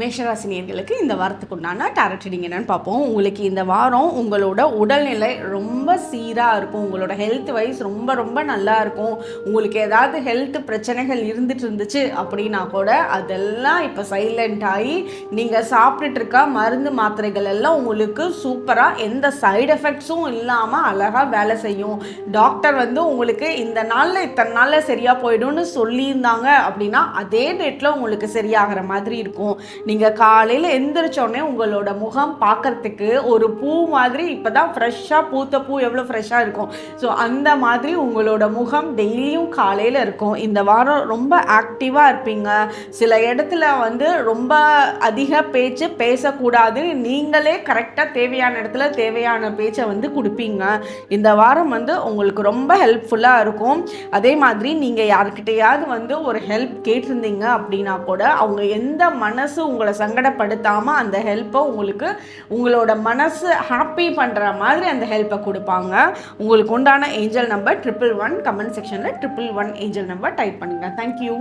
மேஷராசினியர்களுக்கு இந்த வாரத்துக்கு உண்டான டாரட் ரீடிங் என்னன்னு பார்ப்போம். உங்களுக்கு இந்த வாரம் உங்களோட உடல்நிலை ரொம்ப சீராக இருக்கும். உங்களோட ஹெல்த் வைஸ் ரொம்ப ரொம்ப நல்லா இருக்கும். உங்களுக்கு ஏதாவது ஹெல்த் பிரச்சனைகள் இருந்துட்டு இருந்துச்சு அப்படின்னா கூட அதெல்லாம் இப்போ சைலண்ட் ஆகி நீங்கள் சாப்பிட்டுட்டு இருக்க மருந்து மாத்திரைகள் எல்லாம் உங்களுக்கு சூப்பராக எந்த சைடு எஃபெக்ட்ஸும் இல்லாமல் அழகாக வேலை செய்யும். டாக்டர் உங்களுக்கு இந்த நாளில் இத்தனை நாளில் சரியாக போயிடும்னு சொல்லியிருந்தாங்க அப்படின்னா அதே டேட்டில் உங்களுக்கு சரியாகிற மாதிரி இருக்கும். நீங்கள் காலையில் எந்திரிச்சோடனே உங்களோட முகம் பார்க்கறதுக்கு ஒரு பூ மாதிரி இப்போ தான் ஃப்ரெஷ்ஷாக பூத்த பூ எவ்வளோ ஃப்ரெஷ்ஷாக இருக்கும். ஸோ அந்த மாதிரி உங்களோட முகம் டெய்லியும் காலையில் இருக்கும். இந்த வாரம் ரொம்ப ஆக்டிவாக இருப்பீங்க. சில இடத்துல ரொம்ப அதிக பேச்சு பேசக்கூடாது, நீங்களே கரெக்டாக தேவையான இடத்துல தேவையான பேச்சை கொடுப்பீங்க. இந்த வாரம் உங்களுக்கு ரொம்ப ஹெல்ப்ஃபுல்லாக இருக்கும். அதே மாதிரி நீங்கள் யாருக்கிட்டையாவது ஒரு ஹெல்ப் கேட்டிருந்தீங்க அப்படின்னா கூட அவங்க எந்த மனசு உங்களை சங்கடப்படுத்தாமல் அந்த ஹெல்ப்பை உங்களோட மனசு ஹாப்பி பண்ணுற மாதிரி அந்த ஹெல்ப்பை கொடுப்பாங்க. உங்களுக்கு உண்டான ஏஞ்சல் நம்பர் 111. கமெண்ட் செக்ஷனில் 111 ஏஞ்சல் நம்பர் டைப் பண்ணுங்கள். தேங்க்யூ.